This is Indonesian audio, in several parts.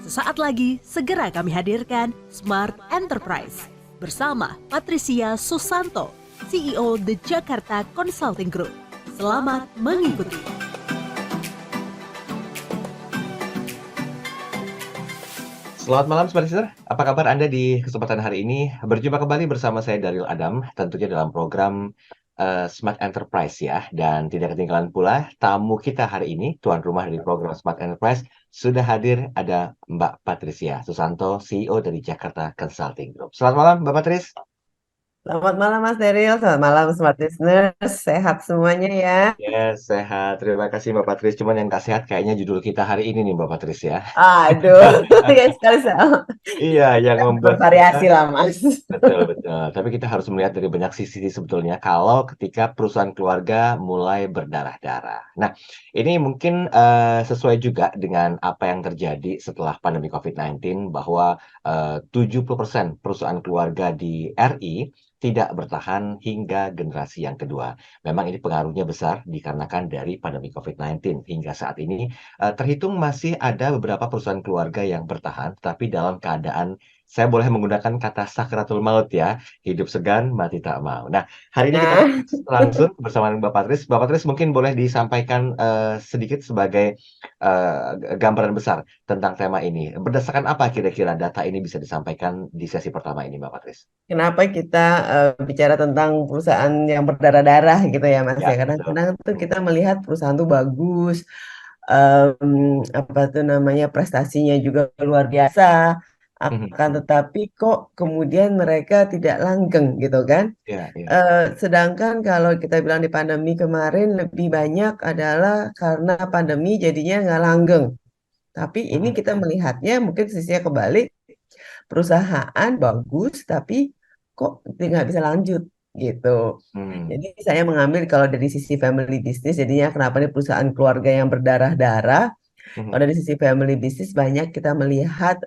Sesaat lagi, segera kami hadirkan Smart Enterprise bersama Patricia Susanto, CEO The Jakarta Consulting Group. Selamat mengikuti. Selamat malam Smart Listener, apa kabar Anda di kesempatan hari ini? Berjumpa kembali bersama saya Daryl Adam, tentunya dalam program Smart Enterprise ya. Dan tidak ketinggalan pula tamu kita hari ini, tuan rumah dari program Smart Enterprise, sudah hadir ada Mbak Patricia Susanto, CEO dari Jakarta Consulting Group. Selamat malam Mbak Patris. Selamat malam Mas Daryl, selamat malam Smart Listeners, sehat semuanya ya. Yes, sehat. Terima kasih Mbak Patris. Cuman yang nggak sehat kayaknya judul kita hari ini nih Mbak Patris ya. Aduh, ya sekali sama. Iya, yang membuat kita Bervariasi lah Mas. betul, betul. Tapi kita harus melihat dari banyak sisi sebetulnya kalau ketika perusahaan keluarga mulai berdarah-darah. Nah, ini mungkin sesuai juga dengan apa yang terjadi setelah pandemi COVID-19 bahwa 70% perusahaan keluarga di RI tidak bertahan hingga generasi yang kedua. Memang ini pengaruhnya besar dikarenakan dari pandemi COVID-19. Hingga saat ini terhitung masih ada beberapa perusahaan keluarga yang bertahan, tapi dalam keadaan saya boleh menggunakan kata sakratul maut ya, hidup segan, mati tak mau. Nah, hari ini kita Nah, langsung bersama Mbak Patris. Mbak Patris mungkin boleh disampaikan sedikit sebagai gambaran besar tentang tema ini. Berdasarkan apa kira-kira data ini bisa disampaikan di sesi pertama ini, Mbak Patris? kenapa kita bicara tentang perusahaan yang berdarah-darah gitu ya Mas Ya, ya? betul. Kadang-kadang tuh kita melihat perusahaan tuh bagus, apa tuh namanya prestasinya juga luar biasa, akan tetapi kok kemudian mereka tidak langgeng gitu kan? Ya, ya. Sedangkan kalau kita bilang di pandemi kemarin lebih banyak adalah karena pandemi jadinya nggak langgeng. Tapi ini kita melihatnya mungkin sisinya kebalik, perusahaan bagus tapi kok nggak bisa lanjut gitu. Jadi saya mengambil kalau dari sisi family business, jadinya kenapa ini perusahaan keluarga yang berdarah-darah. Kalau dari sisi family business banyak kita melihat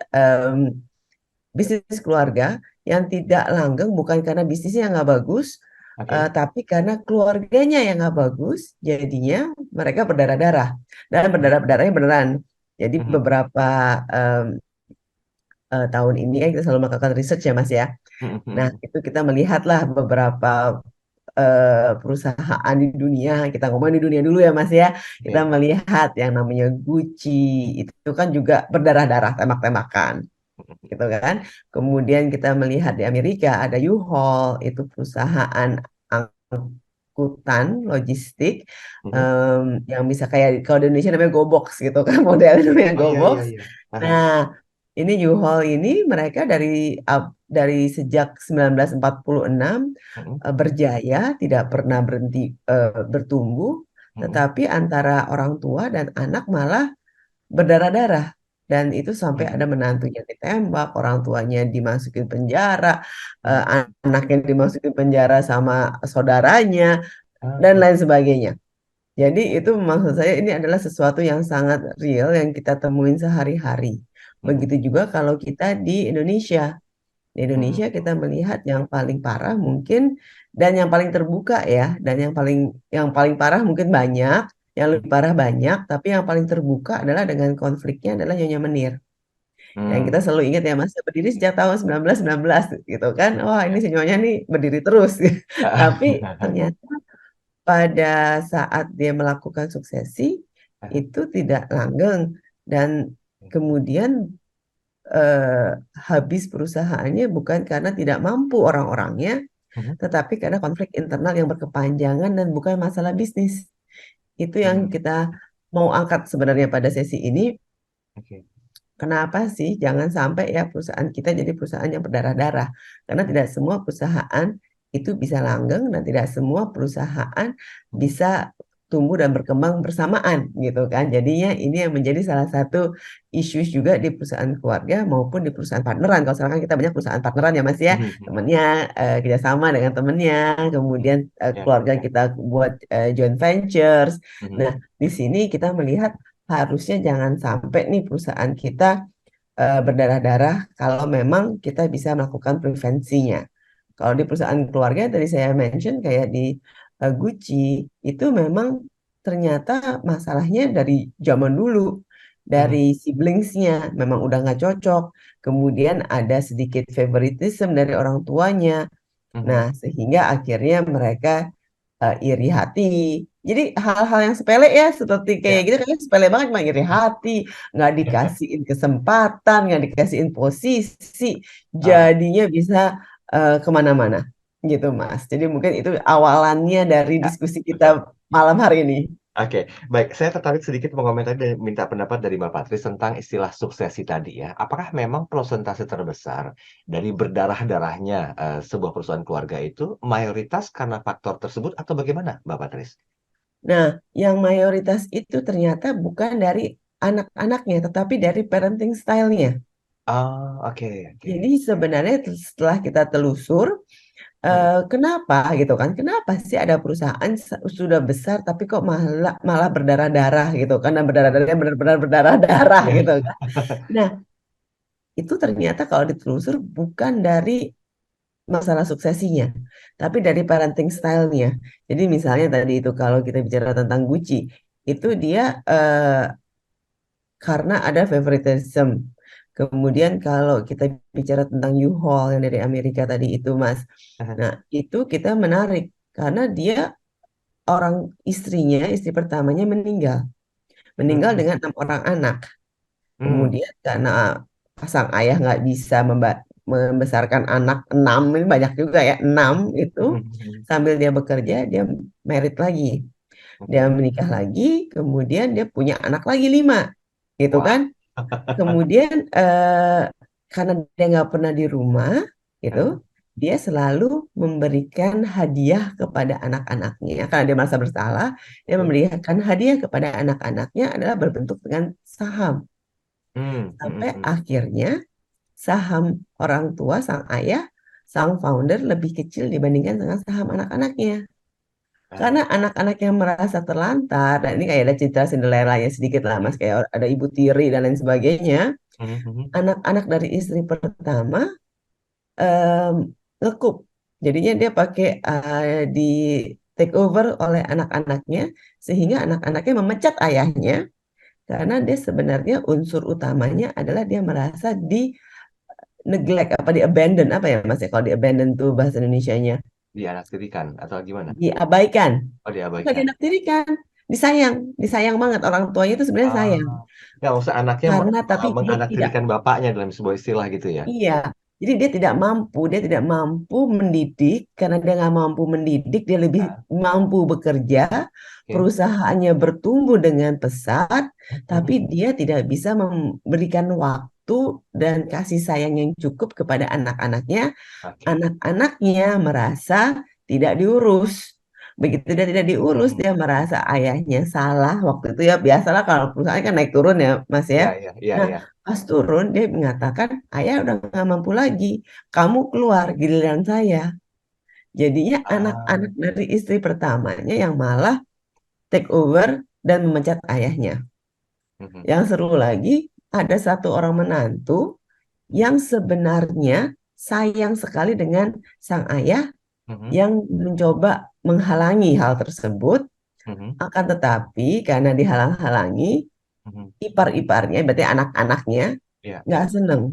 bisnis keluarga yang tidak langgeng bukan karena bisnisnya nggak bagus, Oke. tapi karena keluarganya yang nggak bagus, jadinya mereka berdarah-darah dan berdarah-darahnya beneran. Jadi beberapa em, tahun ini kan kita selalu melakukan research ya Mas ya. Nah itu kita melihatlah beberapa perusahaan di dunia, kita ngomongin di dunia dulu ya Mas ya. Kita Oke. melihat yang namanya Gucci itu kan juga berdarah-darah, tembak-tembakan gitu kan. Kemudian kita melihat di Amerika ada U-Haul, itu perusahaan angkutan logistik yang bisa kayak kalau di Indonesia namanya GoBox gitu kan, modelnya namanya Oh iya, GoBox. iya, iya. Nah, ini U-Haul ini mereka dari sejak 1946 berjaya, tidak pernah berhenti bertumbuh, tetapi antara orang tua dan anak malah berdarah-darah. Dan itu sampai ada menantunya ditembak, orang tuanya dimasukin penjara, eh, anaknya dimasukin penjara sama saudaranya, dan Oke. lain sebagainya. Jadi itu maksud saya ini adalah sesuatu yang sangat real yang kita temuin sehari-hari. Begitu juga kalau kita di Indonesia. Di Indonesia kita melihat yang paling parah mungkin dan yang paling terbuka ya, dan yang paling parah mungkin banyak, yang lebih parah banyak, tapi yang paling terbuka adalah dengan konfliknya adalah Nyonya Menir. Yang kita selalu ingat ya Mas, berdiri sejak tahun 1919 gitu kan. Wah, ini si Nyonya nih berdiri terus. Tapi ternyata pada saat dia melakukan suksesi itu tidak langgeng dan kemudian habis perusahaannya bukan karena tidak mampu orang-orangnya, tetapi karena konflik internal yang berkepanjangan dan bukan masalah bisnis. Itu yang kita mau angkat sebenarnya pada sesi ini. Oke. Kenapa sih jangan sampai ya perusahaan kita jadi perusahaan yang berdarah-darah? Karena tidak semua perusahaan itu bisa langgeng dan tidak semua perusahaan bisa tumbuh dan berkembang bersamaan gitu kan. Jadinya ini yang menjadi salah satu isu juga di perusahaan keluarga maupun di perusahaan partneran. Kalau sekarang kan kita banyak perusahaan partneran ya Mas ya, temennya kerjasama dengan temennya, kemudian Ya, keluarga ya. kita buat joint ventures. Mhm. Nah, di sini kita melihat harusnya jangan sampai nih perusahaan kita berdarah-darah kalau memang kita bisa melakukan prevensinya. Kalau di perusahaan keluarga tadi saya mention kayak di Gucci itu memang ternyata masalahnya dari zaman dulu. dari siblingsnya memang udah nggak cocok, kemudian ada sedikit favoritism dari orang tuanya. Nah, sehingga akhirnya mereka iri hati. Jadi hal-hal yang sepele ya, seperti kayak Ya. gitu kan sepele banget, cuma iri hati, nggak dikasihin kesempatan, nggak dikasihin posisi, Ah, jadinya bisa kemana-mana gitu Mas. Jadi mungkin itu awalannya dari ya, diskusi oke. kita malam hari ini. Oke, baik. Saya tertarik sedikit mengomentari dan minta pendapat dari Mbak Patris tentang istilah suksesi tadi ya. Apakah memang persentase terbesar dari berdarah-darahnya sebuah perusahaan keluarga itu mayoritas karena faktor tersebut atau bagaimana, Mbak Patris? Nah, yang mayoritas itu ternyata bukan dari anak-anaknya, tetapi dari parenting style-nya. Oh, oke, oke. Jadi sebenarnya setelah kita telusur, Hmm. kenapa gitu kan? Kenapa sih ada perusahaan sudah besar tapi kok malah malah berdarah-darah gitu kan? Dan berdarah-darahnya benar-benar berdarah-darah Ya. gitu kan? Nah, itu ternyata kalau ditelusur bukan dari masalah suksesinya, tapi dari parenting style-nya. Jadi misalnya tadi itu kalau kita bicara tentang Gucci, itu dia karena ada favoritism. Kemudian kalau kita bicara tentang U-Haul yang dari Amerika tadi itu, Mas. Nah, itu kita menarik karena dia orang istrinya, istri pertamanya meninggal. Meninggal Hmm. dengan 6 orang anak. Hmm. Kemudian karena sang ayah nggak bisa membesarkan anak 6, ini banyak juga ya, 6 itu. Hmm. Sambil dia bekerja, dia merit lagi. Dia Oke. menikah lagi, kemudian dia punya anak lagi 5. Gitu Wah. kan? Kemudian karena dia nggak pernah di rumah, gitu, dia selalu memberikan hadiah kepada anak-anaknya. Karena dia merasa bersalah, dia memberikan hadiah kepada anak-anaknya adalah berbentuk dengan saham. Hmm. Hmm. Sampai Hmm. akhirnya saham orang tua, sang ayah, sang founder lebih kecil dibandingkan dengan saham anak-anaknya. Ah, Karena anak-anak yang merasa terlantar, dan ini kayak ada cerita Cinderella ya sedikit lah Mas, kayak ada Ibu Tiri dan lain sebagainya. hmm. Anak-anak dari istri pertama em, ngekup. Jadinya dia pakai di take over oleh anak-anaknya sehingga anak-anaknya memecat ayahnya karena dia sebenarnya unsur utamanya adalah dia merasa di neglect apa di abandon apa ya Mas ya kalau di abandon tuh bahasa Indonesianya Dianaktirikan atau gimana? diabaikan. Oh, Bukan diabaikan. dianaktirikan, disayang, disayang banget orang tuanya itu sebenarnya sayang Ah, ya maksud anaknya karena tapi dia tidak. menganaktirikan bapaknya dalam sebuah istilah gitu ya? Iya, jadi dia tidak mampu mendidik karena dia nggak mampu mendidik, dia lebih Ah, mampu bekerja, oke. perusahaannya bertumbuh dengan pesat, tapi Mhm. dia tidak bisa memberikan waktu dan kasih sayang yang cukup kepada anak-anaknya. Oke. Anak-anaknya merasa tidak diurus. Begitu dia tidak diurus, Mhm. dia merasa ayahnya salah. Waktu itu ya biasalah kalau perusahaan kan naik turun ya, Mas ya. Iya, iya, iya, Nah, iya. pas turun dia mengatakan, ayah udah nggak mampu lagi. Kamu keluar giliran saya. Jadinya Ah, anak-anak dari istri pertamanya yang malah take over dan memecat ayahnya. mhm, Yang seru lagi, ada satu orang menantu yang sebenarnya sayang sekali dengan sang ayah mhm, yang mencoba menghalangi hal tersebut. mhm, Akan tetapi karena dihalang-halangi, mhm. ipar-iparnya, berarti anak-anaknya, Iya, nggak iya. seneng.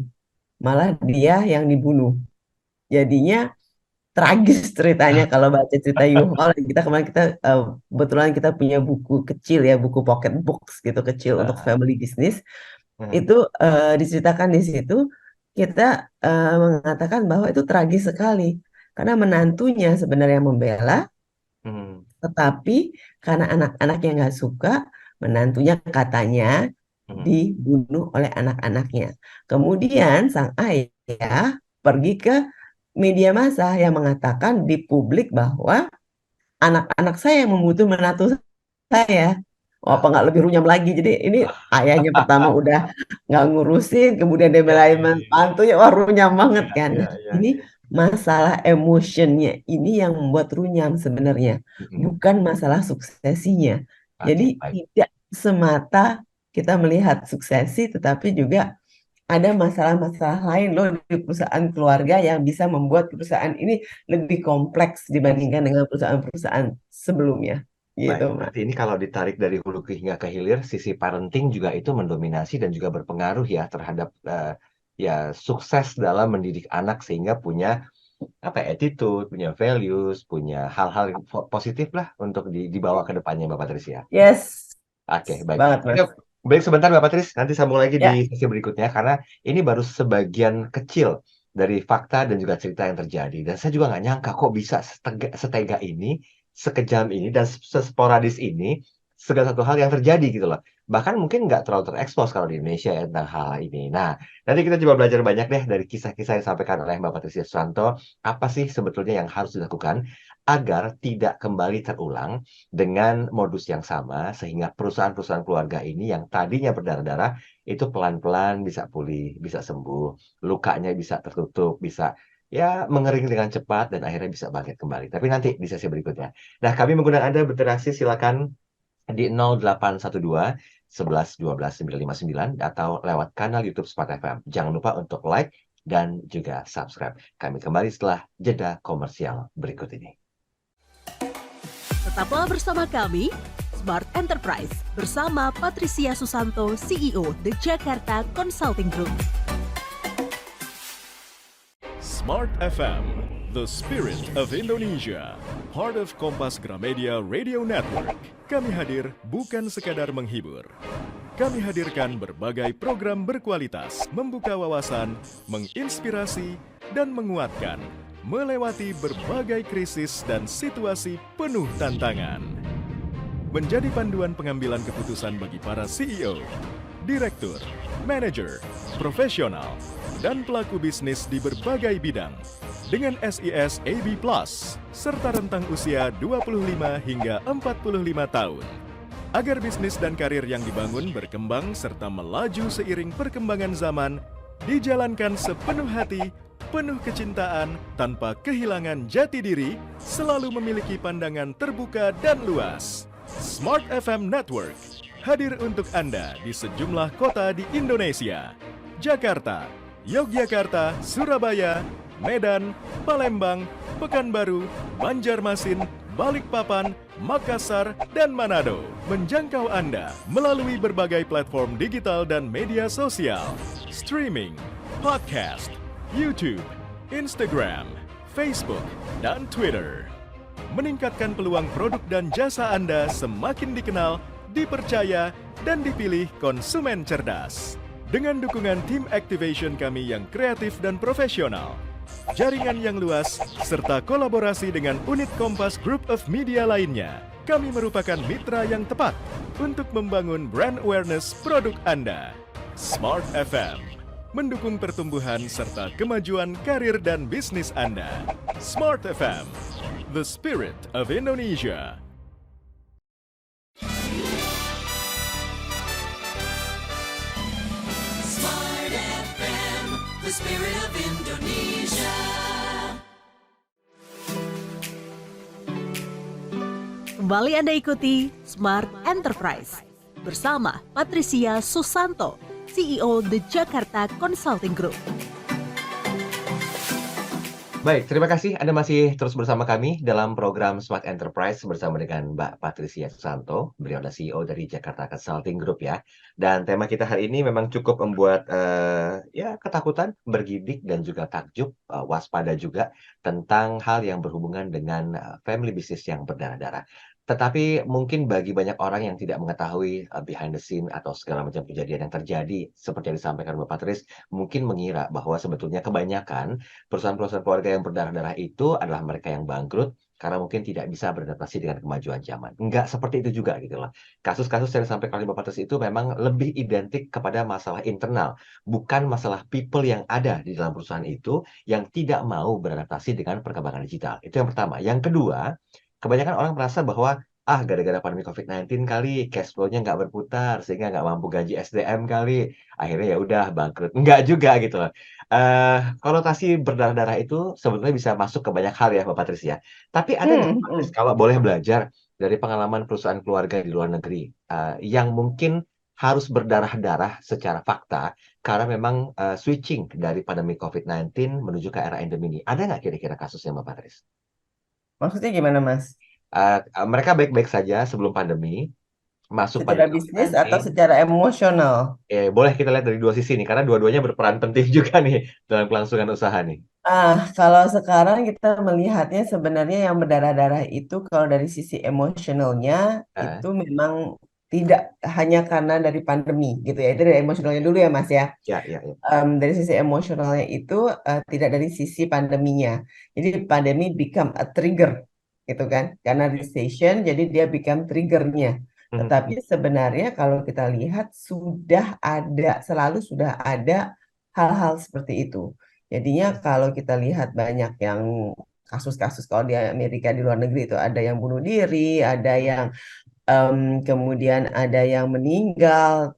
Malah dia yang dibunuh. Jadinya tragis ceritanya kalau baca cerita Yuval. Kebetulan kita punya buku kecil ya, buku pocket books gitu kecil untuk Heeh, family business. heeh, Itu diceritakan di situ kita mengatakan bahwa itu tragis sekali karena menantunya sebenarnya membela, mhm, tetapi karena anak-anaknya nggak suka, menantunya katanya mhm. dibunuh oleh anak-anaknya. Kemudian sang ayah pergi ke media massa yang mengatakan di publik bahwa anak-anak saya yang membunuh menantu saya. Oh, apa Ah, nggak lebih runyam lagi? Jadi ini ayahnya pertama udah nggak ngurusin, kemudian dia iya, belain iya, iya. mantunya, wah runyam banget Iya, kan. iya, Nah, iya, ini iya. masalah emotionnya ini yang membuat runyam sebenarnya, Mhm. bukan masalah suksesinya. Jadi Oke, baik. tidak semata kita melihat suksesi, tetapi juga ada masalah-masalah lain loh di perusahaan keluarga yang bisa membuat perusahaan ini lebih kompleks dibandingkan dengan perusahaan-perusahaan sebelumnya. gitu, Baik, Mas. berarti ini kalau ditarik dari hulu hingga ke hilir, sisi parenting juga itu mendominasi dan juga berpengaruh ya terhadap ya sukses dalam mendidik anak sehingga punya apa ya, attitude, punya values, punya hal-hal yang positif lah untuk dibawa ke depannya Mbak Patricia. Yes, Oke, baik. banget, Kita Mas. break sebentar Mbak Patris, nanti sambung lagi di Ya, sesi berikutnya karena ini baru sebagian kecil dari fakta dan juga cerita yang terjadi. Dan saya juga nggak nyangka kok bisa setega ini, sekejam ini, dan sesporadis ini segala satu hal yang terjadi gitu loh. Bahkan mungkin nggak terlalu terekspos kalau di Indonesia ya tentang hal ini. Nah, nanti kita coba belajar banyak deh dari kisah-kisah yang disampaikan oleh Mbak Patricia Susanto. Apa sih sebetulnya yang harus dilakukan agar tidak kembali terulang dengan modus yang sama sehingga perusahaan-perusahaan keluarga ini yang tadinya berdarah-darah itu pelan-pelan bisa pulih, bisa sembuh, lukanya bisa tertutup, bisa ya mengering dengan cepat dan akhirnya bisa bangkit kembali. Tapi nanti di sesi berikutnya. Nah, kami mengundang Anda berinteraksi silakan di 0812 11 12 959 atau lewat kanal YouTube Smart FM. Jangan lupa untuk like dan juga subscribe. Kami kembali setelah jeda komersial berikut ini. Tetaplah bersama kami, Smart Enterprise, bersama Patricia Susanto, CEO The Jakarta Consulting Group. Smart FM, the spirit of Indonesia, part of Kompas Gramedia Radio Network. Kami hadir bukan sekadar menghibur. Kami hadirkan berbagai program berkualitas, membuka wawasan, menginspirasi, dan menguatkan, melewati berbagai krisis dan situasi penuh tantangan. Menjadi panduan pengambilan keputusan bagi para CEO, direktur, manajer, profesional, dan pelaku bisnis di berbagai bidang dengan SIS AB+, serta rentang usia 25 hingga 45 tahun. Agar bisnis dan karir yang dibangun berkembang serta melaju seiring perkembangan zaman, dijalankan sepenuh hati, penuh kecintaan, tanpa kehilangan jati diri, selalu memiliki pandangan terbuka dan luas. Smart FM Network hadir untuk Anda di sejumlah kota di Indonesia. Jakarta, Yogyakarta, Surabaya, Medan, Palembang, Pekanbaru, Banjarmasin, Balikpapan, Makassar, dan Manado. Menjangkau Anda melalui berbagai platform digital dan media sosial, streaming, podcast, YouTube, Instagram, Facebook, dan Twitter. Meningkatkan peluang produk dan jasa Anda semakin dikenal, dipercaya, dan dipilih konsumen cerdas. Dengan dukungan tim activation kami yang kreatif dan profesional, jaringan yang luas, serta kolaborasi dengan unit Kompas Group of Media lainnya, kami merupakan mitra yang tepat untuk membangun brand awareness produk Anda. Smart FM, mendukung pertumbuhan serta kemajuan karir dan bisnis Anda. Smart FM, the spirit of Indonesia. Smart FM, the spirit of Indonesia. Kembali Anda ikuti Smart Enterprise bersama Patricia Susanto, CEO The Jakarta Consulting Group. Baik, terima kasih Anda masih terus bersama kami dalam program Smart Enterprise bersama dengan Mbak Patricia Susanto. Beliau adalah CEO dari Jakarta Consulting Group ya. Dan tema kita hari ini memang cukup membuat ya ketakutan, bergidik dan juga takjub, waspada juga tentang hal yang berhubungan dengan family business yang berdarah-darah. Tetapi mungkin bagi banyak orang yang tidak mengetahui behind the scene atau segala macam kejadian yang terjadi seperti yang disampaikan Mbak Patris, mungkin mengira bahwa sebetulnya kebanyakan perusahaan-perusahaan keluarga yang berdarah-darah itu adalah mereka yang bangkrut karena mungkin tidak bisa beradaptasi dengan kemajuan zaman. Enggak seperti itu juga gitu loh. Kasus-kasus yang disampaikan oleh Mbak Patris itu memang lebih identik kepada masalah internal, bukan masalah people yang ada di dalam perusahaan itu yang tidak mau beradaptasi dengan perkembangan digital. Itu yang pertama. Yang kedua, kebanyakan orang merasa bahwa gara-gara pandemi COVID-19 kali cash flow-nya nggak berputar sehingga nggak mampu gaji SDM kali. Akhirnya ya udah bangkrut. Nggak juga gitu loh. Konotasi berdarah-darah itu sebetulnya bisa masuk ke banyak hal ya Mbak Patris ya. Tapi ada nggak Mbak Patris kalau boleh belajar dari pengalaman perusahaan keluarga di luar negeri yang mungkin harus berdarah-darah secara fakta karena memang switching dari pandemi COVID-19 menuju ke era endemi ini. Ada nggak kira-kira kasusnya Mbak Patris? Maksudnya gimana, Mas? Mereka baik-baik saja sebelum pandemi, masuk Secara pandemi bisnis atau COVID-19. secara emosional? Boleh kita lihat dari dua sisi nih, karena dua-duanya berperan penting juga nih dalam kelangsungan usaha nih. Kalau sekarang kita melihatnya sebenarnya yang berdarah-darah itu kalau dari sisi emosionalnya Ah, itu memang tidak hanya karena dari pandemi gitu ya. Itu dari emosionalnya dulu ya Mas ya. ya, ya, ya. Dari sisi emosionalnya itu tidak dari sisi pandeminya. Jadi pandemi become a trigger gitu kan. Karena recession jadi dia become triggernya. Tetapi sebenarnya kalau kita lihat selalu sudah ada hal-hal seperti itu. Jadinya kalau kita lihat banyak yang kasus-kasus kalau di Amerika di luar negeri itu ada yang bunuh diri, ada yang kemudian ada yang meninggal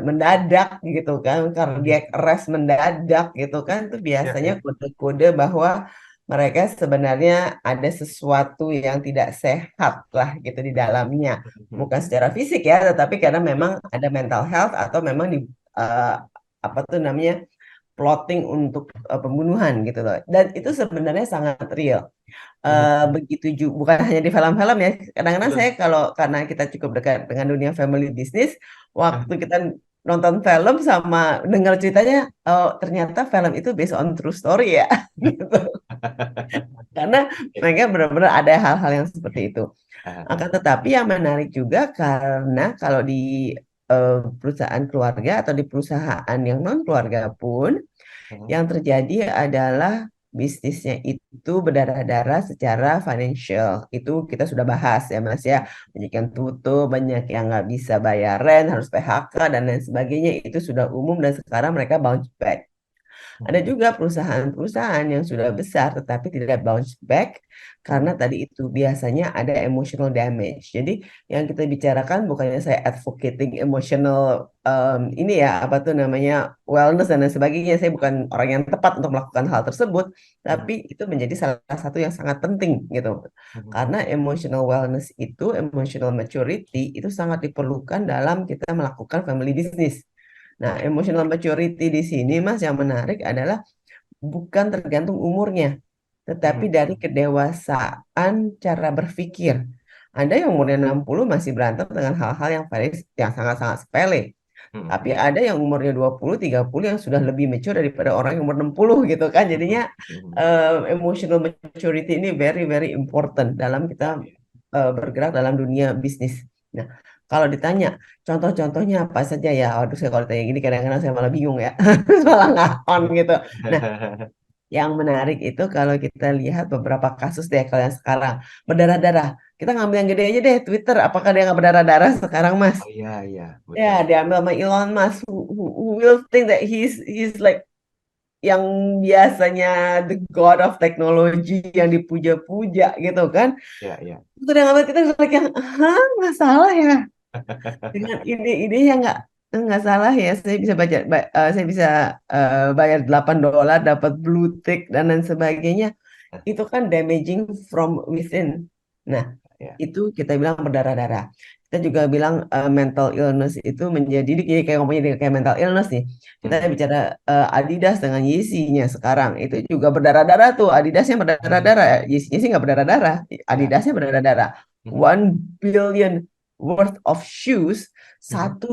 mendadak gitu kan, cardiac arrest mendadak gitu kan, itu Ya, biasanya ya. kode-kode bahwa mereka sebenarnya ada sesuatu yang tidak sehat lah gitu di dalamnya, bukan secara fisik ya, tetapi karena memang ada mental health atau memang eh, apa tuh namanya plotting untuk pembunuhan gitu loh, dan itu sebenarnya sangat real. Begitu juga bukan hanya di film-film ya. Kadang-kadang saya Betul. kalau karena kita cukup dekat dengan dunia family business, waktu kita nonton film sama dengar ceritanya, oh ternyata film itu based on true story ya, gitu. Karena mereka benar-benar ada hal-hal yang seperti itu. Akan tetapi yang menarik juga karena kalau di perusahaan keluarga atau di perusahaan yang non keluarga pun yang terjadi adalah bisnisnya itu berdarah-darah secara financial. Itu kita sudah bahas ya Mas ya. Banyak yang tutup, banyak yang nggak bisa bayar rent, harus PHK dan lain sebagainya. Itu sudah umum dan sekarang mereka bounce back. Ada juga perusahaan-perusahaan yang sudah besar tetapi tidak bounce back karena tadi itu biasanya ada emotional damage. Jadi yang kita bicarakan bukannya saya advocating emotional ini ya apa tuh namanya wellness dan lain sebagainya. Saya bukan orang yang tepat untuk melakukan hal tersebut, tapi itu menjadi salah satu yang sangat penting gitu. Karena emotional wellness itu, emotional maturity itu sangat diperlukan dalam kita melakukan family business. Nah, emotional maturity di sini, Mas, yang menarik adalah bukan tergantung umurnya, tetapi dari kedewasaan cara berpikir. Ada yang umurnya 60 masih berantem dengan hal-hal yang sangat-sangat sepele. Tapi ada yang umurnya 20, 30 yang sudah lebih mature daripada orang yang umur 60 gitu kan. Jadinya emotional maturity ini very very important dalam kita bergerak dalam dunia bisnis. Nah, kalau ditanya contoh-contohnya apa saja ya, aduh saya kalau ditanya gini kadang-kadang saya malah bingung ya, malah ngakon gitu. Nah, yang menarik itu kalau kita lihat beberapa kasus deh kalau yang sekarang berdarah-darah. Kita ngambil yang gede aja deh, Twitter. Apakah dia nggak berdarah-darah sekarang, Mas? Oh iya, iya, Ya, betul. diambil sama Elon Musk. Who will think that he's like yang biasanya the god of technology yang dipuja-puja gitu kan. Ya, ya. Itu yang ngambil kita like yang, nggak salah ya. Dengan ide-ide yang nggak salah ya. Saya bisa saya bisa bayar $8 dapat blue tick dan lain sebagainya. Itu kan damaging from within. Nah, Ya. itu kita bilang berdarah-darah. Kita juga bilang mental illness itu menjadi jadi kayak ngomongnya kayak mental illness nih. Kita bicara Adidas dengan Yeezy-nya sekarang itu juga berdarah-darah tuh. Adidasnya berdarah-darah, Yeezy-nya sih nggak berdarah-darah. Ya. Adidasnya berdarah-darah. 1 billion worth of shoes, 1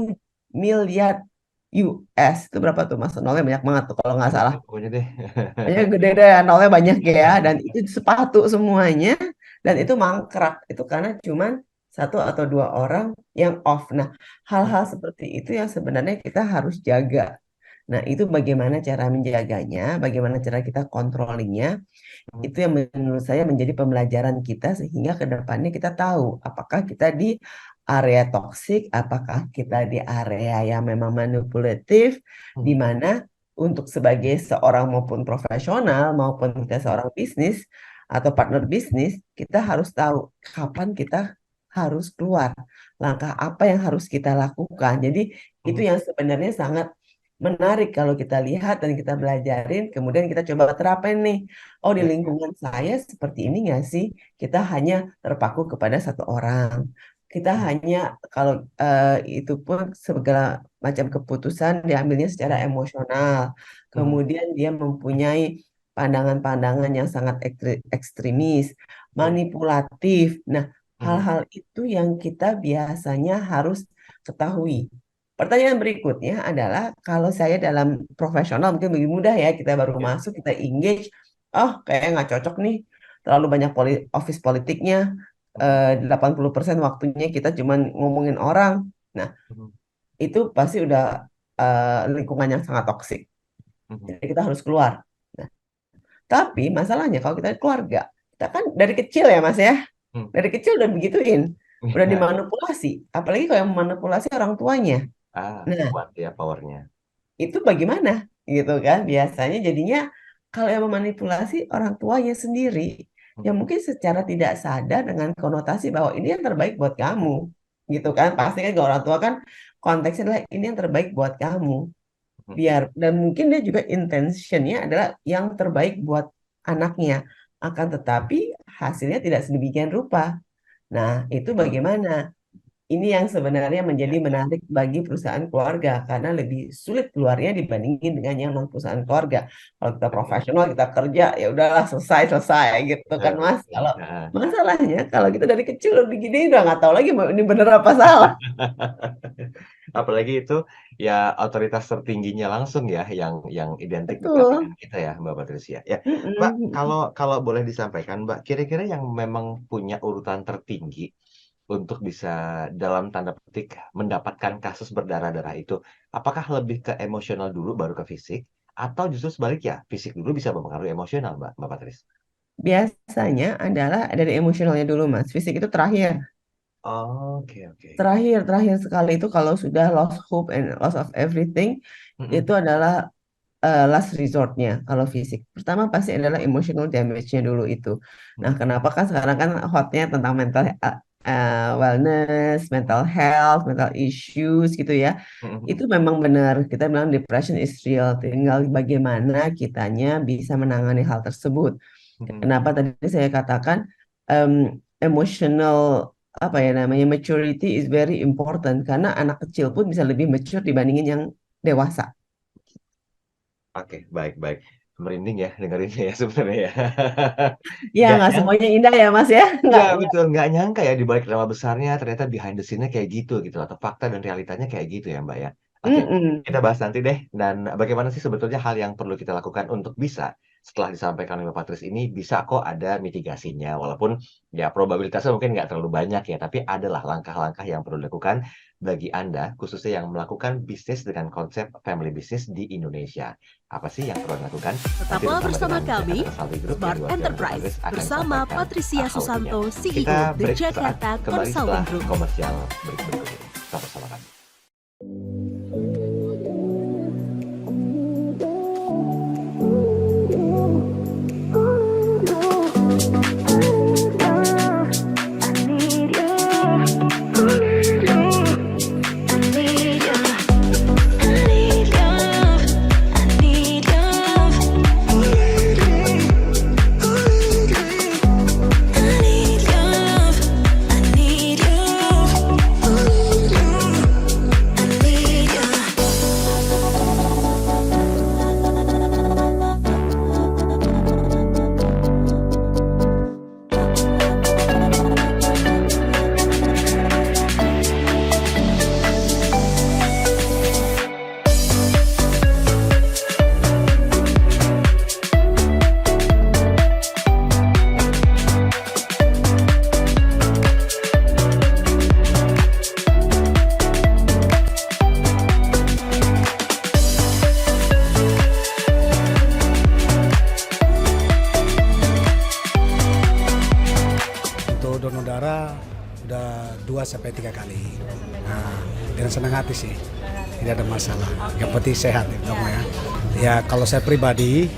miliar US itu berapa tuh Mas? Nolnya banyak banget tuh kalau nggak Banyak salah. deh pokoknya deh. Banyak gede deh, nolnya banyak ya. Dan itu sepatu semuanya. Dan itu mangkrak. Itu karena cuman satu atau dua orang yang off. Nah, hal-hal seperti itu yang sebenarnya kita harus jaga. Nah, itu bagaimana cara menjaganya, bagaimana cara kita controllingnya. Itu yang menurut saya menjadi pembelajaran kita sehingga ke depannya kita tahu apakah kita di area toksik, apakah kita di area yang memang manipulatif, di mana untuk sebagai seorang maupun profesional maupun kita seorang bisnis atau partner bisnis, kita harus tahu kapan kita harus keluar, langkah apa yang harus kita lakukan. Jadi itu yang sebenarnya sangat menarik kalau kita lihat dan kita belajarin, kemudian kita coba terapin nih. Oh, di Ya, ya. lingkungan saya seperti ini nggak sih? Kita hanya terpaku kepada satu orang. Kita hanya kalau itu pun segala macam keputusan diambilnya secara emosional. Kemudian dia mempunyai pandangan-pandangan yang sangat ekstremis, manipulatif. Nah, hal-hal itu yang kita biasanya harus ketahui. Pertanyaan berikutnya adalah kalau saya dalam profesional mungkin lebih mudah ya, kita baru Ya. masuk, kita engage, kayak nggak cocok nih, terlalu banyak office politiknya, 80% waktunya kita cuman ngomongin orang. Nah, itu pasti udah lingkungan yang sangat toksik. Jadi kita harus keluar. Nah, tapi masalahnya kalau kita keluarga, kita kan dari kecil ya Mas ya, dari kecil udah begituin, udah dimanipulasi. Apalagi kalau yang memanipulasi orang tuanya. Nah, Kuat ya powernya. itu bagaimana gitu kan? Biasanya jadinya kalau yang memanipulasi orang tuanya sendiri, yang mungkin secara tidak sadar dengan konotasi bahwa ini yang terbaik buat kamu, gitu kan? Pasti kan kalau orang tua kan konteksnya adalah ini yang terbaik buat kamu. Dan mungkin dia juga intentionnya adalah yang terbaik buat anaknya, akan tetapi hasilnya tidak sedemikian rupa. Nah, itu bagaimana? Ini yang sebenarnya menjadi menarik bagi perusahaan keluarga karena lebih sulit keluarnya dibandingin dengan yang non perusahaan keluarga. Kalau kita profesional, kita kerja, ya udahlah selesai gitu kan Mas. Kalau masalahnya kalau kita dari kecil udah begini udah nggak tahu lagi ini bener apa salah. Apalagi itu ya otoritas tertingginya langsung ya yang identik juga Betul. dengan kita ya Mbak Patricia. Ya, Mbak, kalau boleh disampaikan Mbak, kira-kira yang memang punya urutan tertinggi untuk bisa dalam tanda petik mendapatkan kasus berdarah-darah itu, apakah lebih ke emosional dulu baru ke fisik, atau justru sebaliknya, fisik dulu bisa mempengaruhi emosional Mbak Patris? Biasanya adalah dari emosionalnya dulu Mas. Fisik itu terakhir. Oke. Terakhir sekali itu kalau sudah lost hope and loss of everything, itu adalah last resortnya kalau fisik. Pertama pasti adalah emotional damage-nya dulu itu. Nah, kenapa kan sekarang kan hotnya tentang mental wellness, mental health, mental issues gitu ya. Itu memang benar. Kita bilang depression is real. Tinggal bagaimana kitanya bisa menangani hal tersebut. Kenapa tadi saya katakan emotional maturity is very important karena anak kecil pun bisa lebih mature dibandingin yang dewasa. Oke, baik. Merinding ya dengerinnya ya sebenarnya ya. Ya, nggak semuanya indah ya Mas ya. Iya betul, nggak nyangka ya di balik drama besarnya ternyata behind the scene-nya kayak gitu atau fakta dan realitanya kayak gitu ya Mbak ya. Oke, kita bahas nanti deh. Dan bagaimana sih sebetulnya hal yang perlu kita lakukan untuk bisa setelah disampaikan oleh Mbak Patris ini bisa kok ada mitigasinya. Walaupun ya probabilitasnya mungkin nggak terlalu banyak ya, tapi adalah langkah-langkah yang perlu dilakukan bagi Anda khususnya yang melakukan bisnis dengan konsep family business di Indonesia. Apa sih yang perlu dilakukan? Tetaplah bersama kami, Smart Enterprise, bersama Patricia Susanto, CEO The Jakarta Consulting Group. Komersial berikut ini. Tetap bersama kami. Donor darah udah 2-3 kali. Nah, dengan senang hati sih, tidak ada masalah. Yang penting sehat itu ya. Ya kalau saya pribadi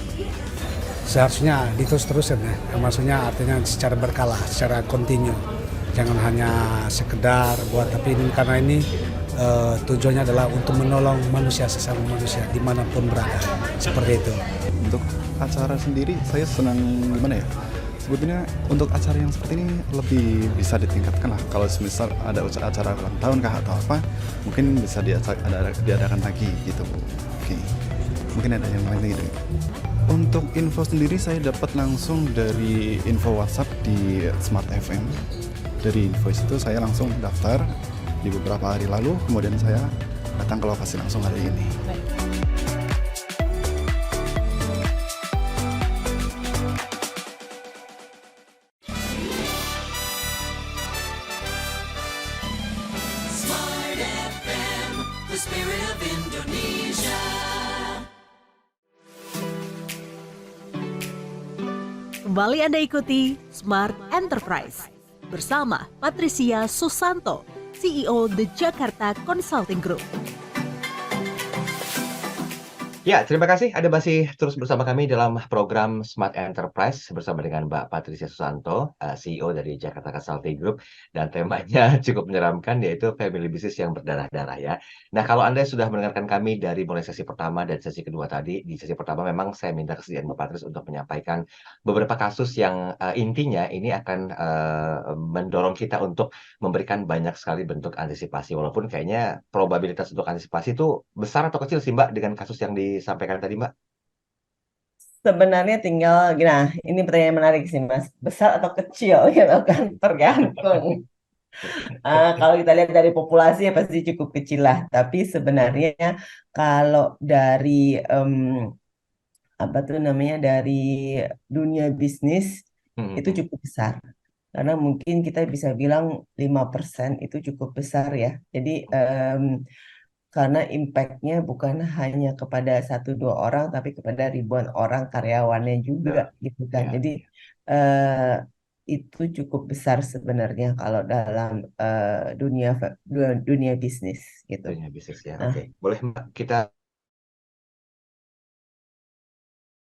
seharusnya diterus-terusan ya. Maksudnya artinya secara berkala, secara kontinu. Jangan hanya sekedar buat, tapi ini karena ini tujuannya adalah untuk menolong manusia, sesama manusia dimanapun berada. Seperti itu. Untuk acara sendiri saya senang gimana ya? Sebetulnya untuk acara yang seperti ini lebih bisa ditingkatkan lah. Kalau misal ada acara ulang tahun kah atau apa, mungkin bisa diadakan lagi gitu. Oke. Mungkin ada yang lain gitu. Untuk info sendiri saya dapat langsung dari info WhatsApp di Smart FM. Dari info itu saya langsung daftar di beberapa hari lalu, kemudian saya datang ke lokasi langsung hari ini. Smart FM, the spirit of Indonesia. Kembali Anda ikuti Smart Enterprise bersama Patricia Susanto, CEO The Jakarta Consulting Group. Ya, terima kasih Anda masih terus bersama kami dalam program Smart Enterprise bersama dengan Mbak Patricia Susanto, CEO dari Jakarta Consulting Group, dan temanya cukup menyeramkan yaitu family business yang berdarah-darah ya. Nah, kalau Anda sudah mendengarkan kami dari mulai sesi pertama dan sesi kedua tadi, di sesi pertama memang saya minta kesediaan Mbak Patricia untuk menyampaikan beberapa kasus yang intinya ini akan mendorong kita untuk memberikan banyak sekali bentuk antisipasi, walaupun kayaknya probabilitas untuk antisipasi itu besar atau kecil sih Mbak dengan kasus yang disampaikan tadi Mbak? Sebenarnya tinggal, nah ini pertanyaan menarik sih Mas, besar atau kecil gitu kan, tergantung. Kalau kita lihat dari populasi ya pasti cukup kecil lah, tapi sebenarnya kalau dari apa tuh namanya dari dunia bisnis itu Hmm. cukup besar. Karena mungkin kita bisa bilang 5% itu cukup besar ya. Jadi karena impact-nya bukan hanya kepada 1-2 orang, tapi kepada ribuan orang karyawannya juga gitu kan. Ya, Jadi eh, itu cukup besar sebenarnya kalau dalam dunia bisnis gitu. dunia bisnis ya. Nah, Oke, boleh Mbak kita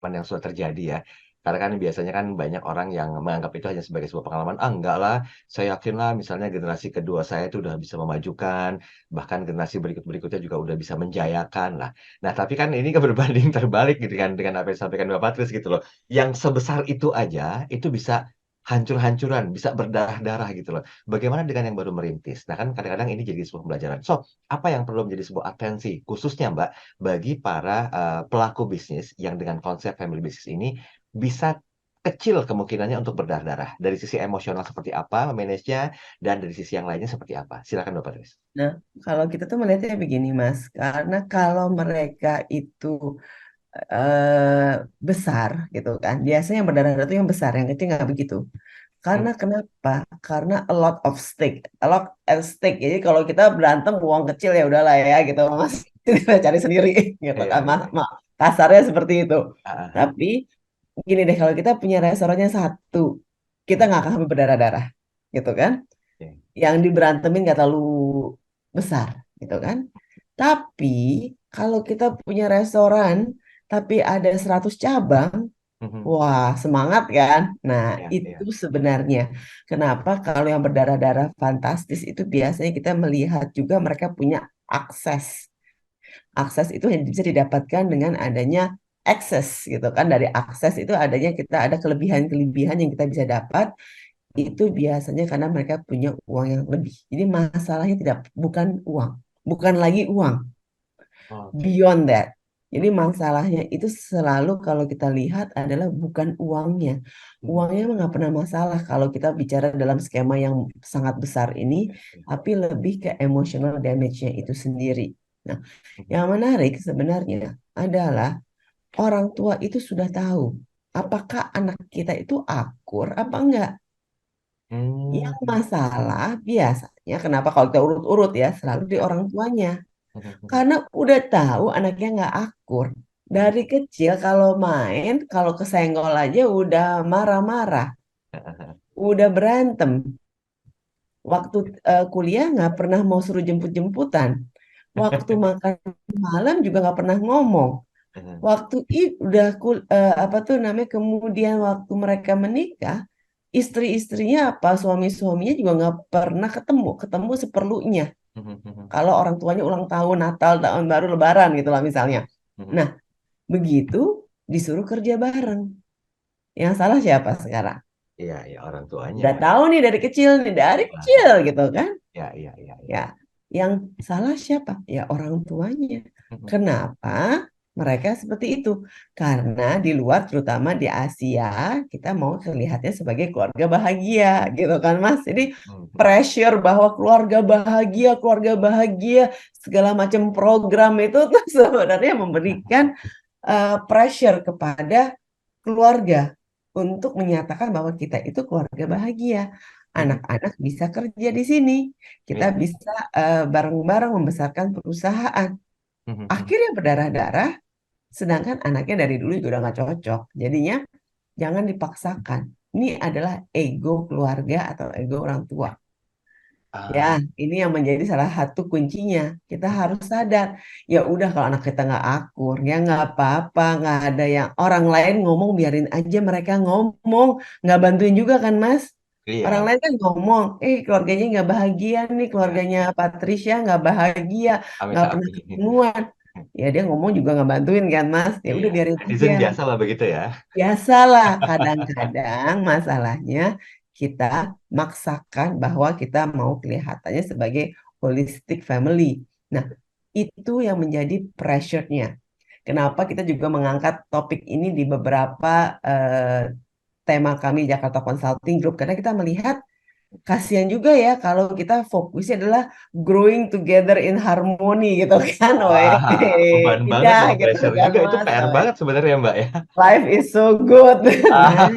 yang sudah terjadi ya. Karena kan biasanya kan banyak orang yang menganggap itu hanya sebagai sebuah pengalaman. Ah, enggak lah, saya yakin lah misalnya generasi kedua saya itu udah bisa memajukan, bahkan generasi berikut-berikutnya juga udah bisa menjayakan lah. Nah, tapi kan ini kan berbanding terbalik gitu kan dengan apa yang disampaikan Mbak Patris gitu loh. Yang sebesar itu aja, itu bisa hancur-hancuran, bisa berdarah-darah gitu loh. Bagaimana dengan yang baru merintis? Nah, kan kadang-kadang ini jadi sebuah pembelajaran. So, apa yang perlu menjadi sebuah atensi, khususnya Mbak, bagi para pelaku bisnis yang dengan konsep family business ini bisa kecil kemungkinannya untuk berdarah-darah. Dari sisi emosional seperti apa memanagenya, dan dari sisi yang lainnya seperti apa? Silakan Bapak Tris. nah, kalau kita tuh melihatnya begini Mas, karena kalau mereka itu besar gitu kan, biasanya yang berdarah-darah itu yang besar, yang kecil nggak begitu. Hmm. Karena kenapa? Karena a lot of stake, a lot at stake. Jadi kalau kita berantem uang kecil ya udahlah ya gitu Mas, kita cari sendiri gitu Iya, kan, iya. kasarnya seperti itu. Ah, ah, Tapi gini deh, kalau kita punya restorannya satu, kita ah. nggak akan sampai berdarah-darah, gitu kan? Oke. Yang diberantemin nggak terlalu besar, gitu kan? Tapi kalau kita punya restoran, tapi ada 100 cabang, Mhm. wah semangat kan? Nah Iya, iya. itu sebenarnya kenapa kalau yang berdarah-darah fantastis itu biasanya kita melihat juga mereka punya akses. Akses itu yang bisa didapatkan dengan adanya akses gitu kan. Dari akses itu adanya kita ada kelebihan-kelebihan yang kita bisa dapat itu biasanya karena mereka punya uang yang lebih. Jadi masalahnya bukan uang, bukan lagi uang, Oke. beyond that. Jadi masalahnya itu selalu kalau kita lihat adalah bukan uangnya. Uangnya emang nggak pernah masalah kalau kita bicara dalam skema yang sangat besar ini, tapi lebih ke emotional damage-nya itu sendiri. Nah, yang menarik sebenarnya adalah orang tua itu sudah tahu apakah anak kita itu akur apa enggak. Yang Hmm. masalah biasanya kenapa kalau kita urut-urut ya selalu di Ya. orang tuanya. Mhm. Karena udah tahu anaknya nggak akur. Dari kecil kalau main, kalau kesenggol aja udah marah-marah, udah berantem. Waktu kuliah nggak pernah mau suruh jemput-jemputan. Waktu makan malam juga nggak pernah ngomong. Waktu udah apa tuh namanya kemudian waktu mereka menikah, istri-istrinya apa suami-suaminya juga nggak pernah ketemu, ketemu seperlunya. Kalau orang tuanya ulang tahun, Natal, tahun baru, Lebaran gitu lah misalnya. Nah, begitu disuruh kerja bareng. Yang salah siapa sekarang? Iya, iya, orang tuanya. Udah tahu nih dari kecil gitu kan? Ya, iya, iya, iya. Ya, yang salah siapa? Ya orang tuanya. Kenapa? mereka seperti itu. Karena di luar, terutama di Asia, kita mau terlihatnya sebagai keluarga bahagia, gitu kan, Mas? Jadi pressure bahwa keluarga bahagia, segala macam program itu tuh sebenarnya memberikan pressure kepada keluarga untuk menyatakan bahwa kita itu keluarga bahagia. Anak-anak bisa kerja di sini, kita Iya. bisa bareng-bareng membesarkan perusahaan. Akhirnya berdarah-darah, sedangkan anaknya dari dulu juga udah nggak cocok. Jadinya jangan dipaksakan. Ini adalah ego keluarga atau ego orang tua. Ya, Ah, ini yang menjadi salah satu kuncinya. Kita harus sadar. Ya udah kalau anak kita nggak akur, ya nggak apa-apa, nggak ada yang orang lain ngomong, biarin aja mereka ngomong, nggak bantuin juga kan, Mas? Orang iya, lain kan ngomong, keluarganya nggak bahagia nih, iya. keluarganya Patricia nggak bahagia, nggak pernah Amit-amit. ketemuan. Ya dia ngomong juga nggak bantuin kan, Mas? Ya udah Iya, biarin aja. netizen biasa lah begitu ya. Biasalah, kadang-kadang masalahnya kita maksakan bahwa kita mau kelihatannya sebagai holistic family. Nah, itu yang menjadi pressure-nya. Kenapa kita juga mengangkat topik ini di beberapa tema kami Jakarta Consulting Group, karena kita melihat kasihan juga ya kalau kita fokusnya adalah growing together in harmony gitu kan, weh. Wah, beban banget Indah dong, gitu pressure kan, juga. Itu Mas. PR banget sebenarnya Mbak ya. Life is so good. Nah,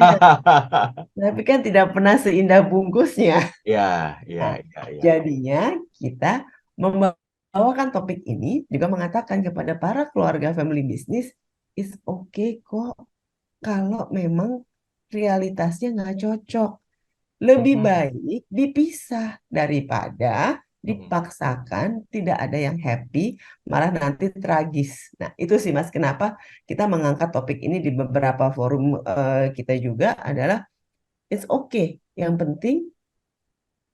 tapi kan tidak pernah seindah bungkusnya. Iya, iya, Nah, iya, iya. jadinya kita membawakan topik ini juga mengatakan kepada para keluarga family business, is okay kok kalau memang realitasnya nggak cocok. Lebih Mhm, baik dipisah daripada mhm. dipaksakan, tidak ada yang happy, malah nanti tragis. Nah, itu sih Mas, kenapa kita mengangkat topik ini di beberapa forum kita juga adalah it's okay. Yang penting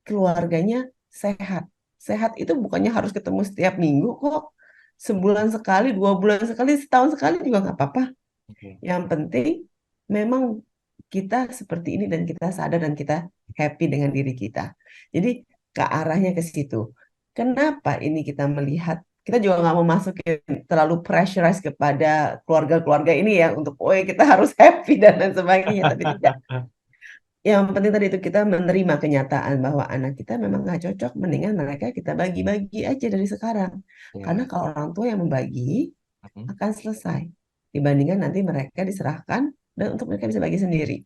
keluarganya sehat. Sehat itu bukannya harus ketemu setiap minggu kok. Sebulan sekali, 2 bulan sekali, setahun sekali juga nggak apa-apa. Oke. Yang penting memang kita seperti ini dan kita sadar dan kita happy dengan diri kita. Jadi ke arahnya ke situ. Kenapa ini kita melihat, kita juga nggak mau masukin terlalu pressurize kepada keluarga-keluarga ini ya untuk, oh ya kita harus happy dan lain sebagainya. Tapi tidak. Yang penting tadi itu kita menerima kenyataan bahwa anak kita memang nggak cocok, mendingan mereka kita bagi-bagi aja dari sekarang. Karena Iya. kalau orang tua yang membagi, Mhm. akan selesai. Dibandingkan nanti mereka diserahkan dan untuk mereka bisa bagi sendiri.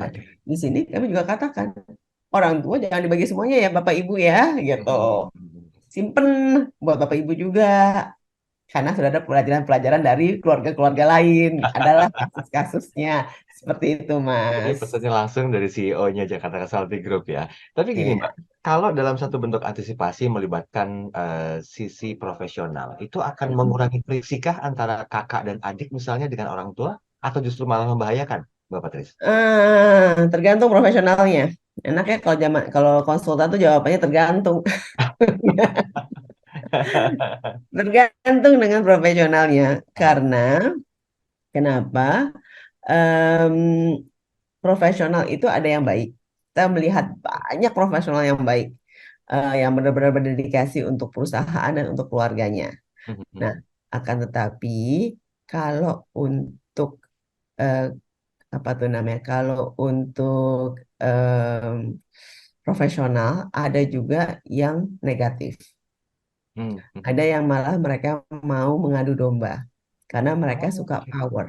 Nah, Oke. di sini kami juga katakan, orang tua jangan dibagi semuanya ya Bapak Ibu ya, gitu. Mhm. Simpen buat Bapak Ibu juga. Karena sudah ada pelajaran-pelajaran dari keluarga-keluarga lain. Adalah kasus-kasusnya. Seperti itu, Ini Mas. pesannya langsung dari CEO-nya Jakarta Consulting Group ya. Tapi gini Iya. Mbak, kalau dalam satu bentuk antisipasi melibatkan, sisi profesional, itu akan mengurangi friksikah antara kakak dan adik misalnya dengan orang tua? Atau justru malah membahayakan, Mbak Patris? Tergantung profesionalnya. Enaknya kalau konsultan tuh jawabannya tergantung. Tergantung dengan profesionalnya. Karena kenapa? Em, Profesional itu ada yang baik. Kita melihat banyak profesional yang baik, yang benar-benar berdedikasi untuk perusahaan dan untuk keluarganya. Nah, Mhm. akan tetapi kalau untuk eh, apa tuh namanya? Kalau untuk profesional ada juga yang negatif. Mmm, Ada mhm. yang malah mereka mau mengadu domba karena mereka suka Oke. power.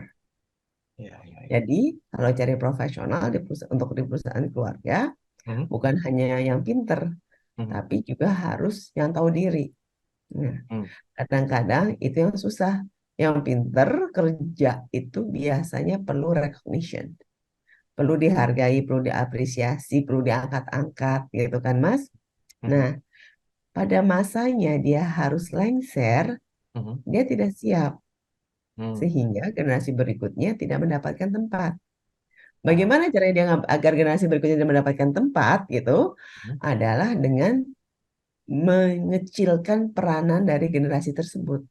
Iya, iya, iya. Jadi, kalau cari profesional untuk di perusahaan keluarga, Mhm, bukan hanya yang pinter, mhm, tapi juga harus yang tahu diri. Nah, mmm, kadang-kadang itu yang susah. Yang pinter kerja itu biasanya perlu recognition, perlu dihargai, perlu diapresiasi, perlu diangkat-angkat, gitu kan, Mas? mhm, Nah, pada masanya dia harus lengser, mhm, dia tidak siap, mmm, sehingga generasi berikutnya tidak mendapatkan tempat. ah, Bagaimana caranya dia agar generasi berikutnya dia mendapatkan tempat gitu? mhm, Adalah dengan mengecilkan peranan dari generasi tersebut.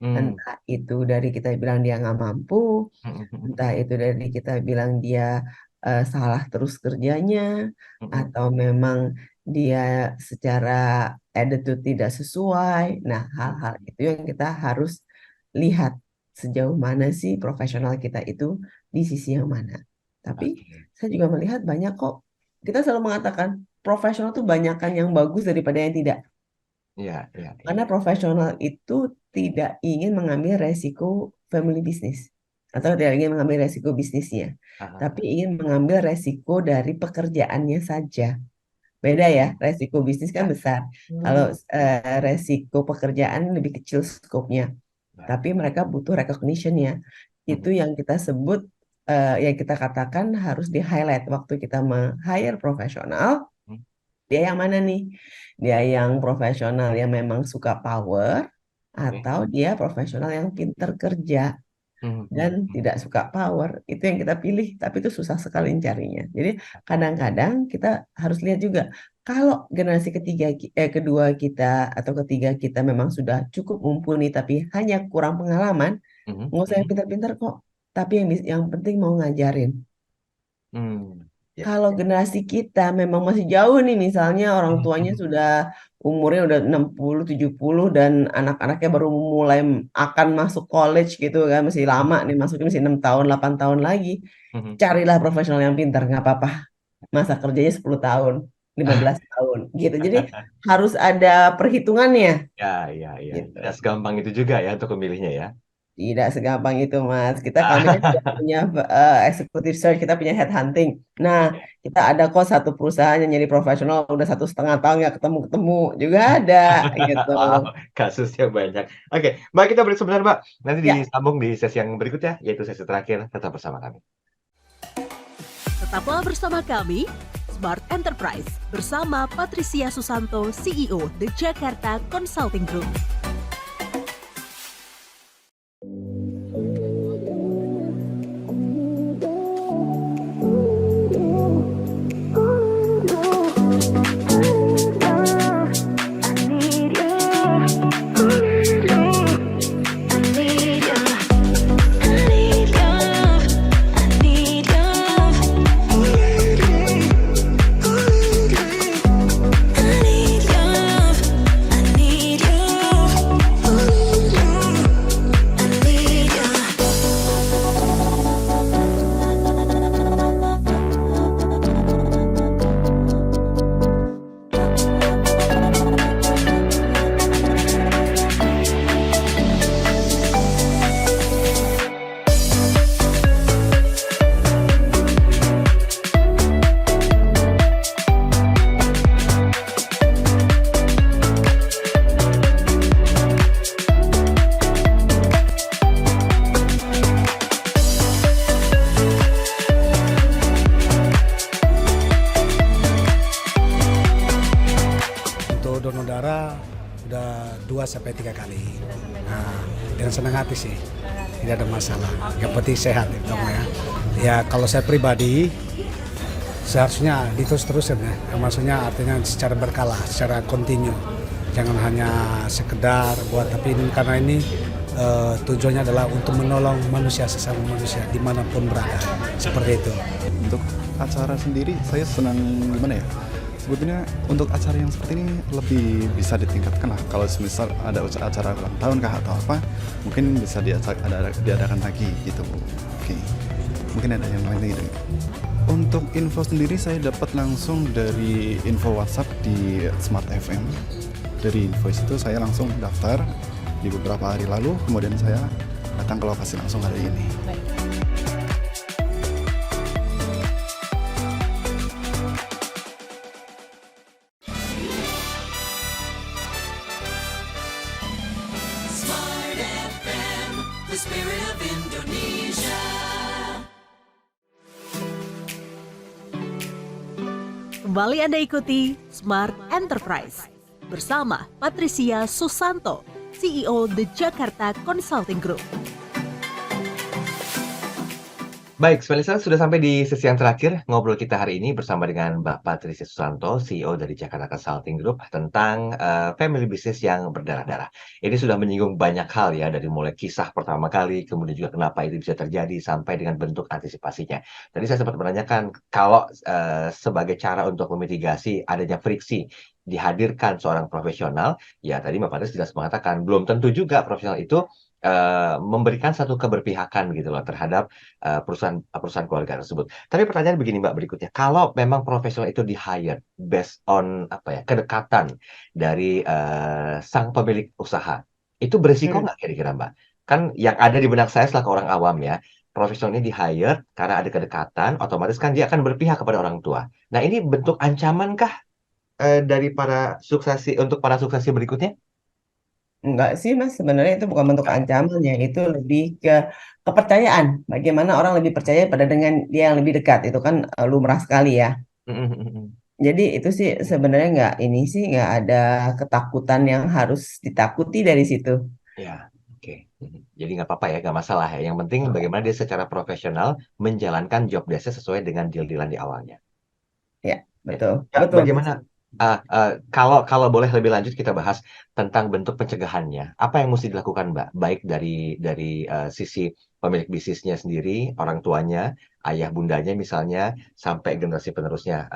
mmm, Entah itu dari kita bilang dia nggak mampu, mhm, mhm, entah itu dari kita bilang dia salah terus kerjanya, mhm, atau memang dia secara attitude tidak sesuai. Nah, hal-hal mhm, itu yang kita harus lihat sejauh mana sih profesional kita itu di sisi yang mana. Tapi Oke. saya juga melihat banyak kok, kita selalu mengatakan profesional tuh banyakan yang bagus daripada yang tidak. Iya, iya, iya. Karena profesional itu tidak ingin mengambil resiko family business atau tidak ingin mengambil resiko bisnisnya, Aha. tapi ingin mengambil resiko dari pekerjaannya saja. Beda ya, resiko bisnis kan Ya. besar. Kalau resiko pekerjaan lebih kecil skopnya, Ya. tapi mereka butuh recognition-nya. Itu yang kita sebut, yang kita katakan harus di-highlight waktu kita meng-hire profesional. Hmm. Dia yang mana nih? Dia yang profesional yang memang suka power, Oke. atau dia profesional yang pinter kerja Hmm, dan tidak suka power. Itu yang kita pilih, tapi itu susah sekali carinya. Jadi kadang-kadang kita harus lihat juga, kalau generasi kedua kita atau ketiga kita memang sudah cukup mumpuni tapi hanya kurang pengalaman, mhm, nggak usah yang pintar-pintar kok. Tapi yang penting mau ngajarin. ya. Kalau generasi kita memang masih jauh nih, misalnya orang tuanya sudah umurnya udah 60, 70 dan anak-anaknya baru mulai akan masuk college gitu kan, masih lama nih masuknya, masih 6 tahun, 8 tahun lagi. Mhm. Carilah profesional yang pintar, nggak apa-apa. Masa kerjanya 10 tahun, 15 tahun gitu. Jadi harus ada perhitungannya Ya, ya, ya. gitu. Tidak segampang itu juga ya untuk memilihnya ya. Tidak segampang itu, Mas. Kami kan juga punya executive search, kita punya headhunting. Nah, kita ada kok satu perusahaan yang jadi profesional udah 1,5 tahun nggak ketemu-ketemu juga ada gitu. Wow, kasusnya banyak. Oke, Mbak, kita break sebentar, Mbak. Nanti Ya, disambung di sesi yang berikutnya, yaitu sesi terakhir. Tetap bersama kami. Tetaplah bersama kami, Smart Enterprise, bersama Patricia Susanto, CEO The Jakarta Consulting Group. Untuk donor darah udah 2-3 kali. Nah, dengan senang hati sih, tidak ada masalah. Yang penting sehat ya, ya. Ya kalau saya pribadi seharusnya diterus-terusan ya. Maksudnya artinya secara berkala, secara kontinu. Jangan hanya sekedar buat, tapi ini, karena ini tujuannya adalah untuk menolong manusia, sesama manusia dimanapun berada. Seperti itu. Untuk acara sendiri saya senang gimana ya? Sebetulnya untuk acara yang seperti ini lebih bisa ditingkatkan lah. Kalau misal ada acara ulang tahun kah atau apa, mungkin bisa diadakan lagi gitu. Oke. Mungkin ada yang lain gitu. Untuk info sendiri saya dapat langsung dari info WhatsApp di Smart FM. Dari info itu saya langsung daftar di beberapa hari lalu, kemudian saya datang ke lokasi langsung hari ini. Smart FM, the spirit of Indonesia. Kembali Anda ikuti Smart Enterprise bersama Patricia Susanto, CEO The Jakarta Consulting Group. Baik, Smelisa, sudah sampai di sesi yang terakhir ngobrol kita hari ini bersama dengan Mbak Patricia Susanto, CEO dari Jakarta Consulting Group, tentang family business yang berdarah-darah. Ini sudah menyinggung banyak hal ya, dari mulai kisah pertama kali, kemudian juga kenapa itu bisa terjadi, sampai dengan bentuk antisipasinya. Tadi saya sempat menanyakan, kalau sebagai cara untuk memitigasi adanya friksi, dihadirkan seorang profesional, ya tadi Mbak Patricia jelas mengatakan, belum tentu juga profesional itu memberikan satu keberpihakan gitu loh terhadap perusahaan keluarga tersebut. Tapi pertanyaan begini Mbak berikutnya, kalau memang profesional itu di-hire based on apa ya, kedekatan dari sang pemilik usaha, itu beresiko nggak kira-kira Mbak? Kan yang ada di benak saya selaku orang awam ya, profesional ini di-hire karena ada kedekatan, otomatis kan dia akan berpihak kepada orang tua. Nah ini bentuk ancaman kah dari untuk para suksesi berikutnya? Enggak sih Mas, sebenarnya itu bukan bentuk ancaman ya, itu lebih ke kepercayaan. Bagaimana orang lebih percaya pada dengan dia yang lebih dekat, itu kan lumrah sekali ya. Jadi itu sih sebenarnya nggak ada ketakutan yang harus ditakuti dari situ. Ya, oke. Jadi nggak apa-apa ya, nggak masalah ya. Yang penting bagaimana dia secara profesional menjalankan job desk sesuai dengan deal-dealan di awalnya. Ya, Ya. betul. Ya, Betul. bagaimana kalau boleh lebih lanjut kita bahas tentang bentuk pencegahannya. Apa yang mesti dilakukan, Mbak? Baik dari sisi pemilik bisnisnya sendiri, orang tuanya, ayah bundanya misalnya, sampai generasi penerusnya.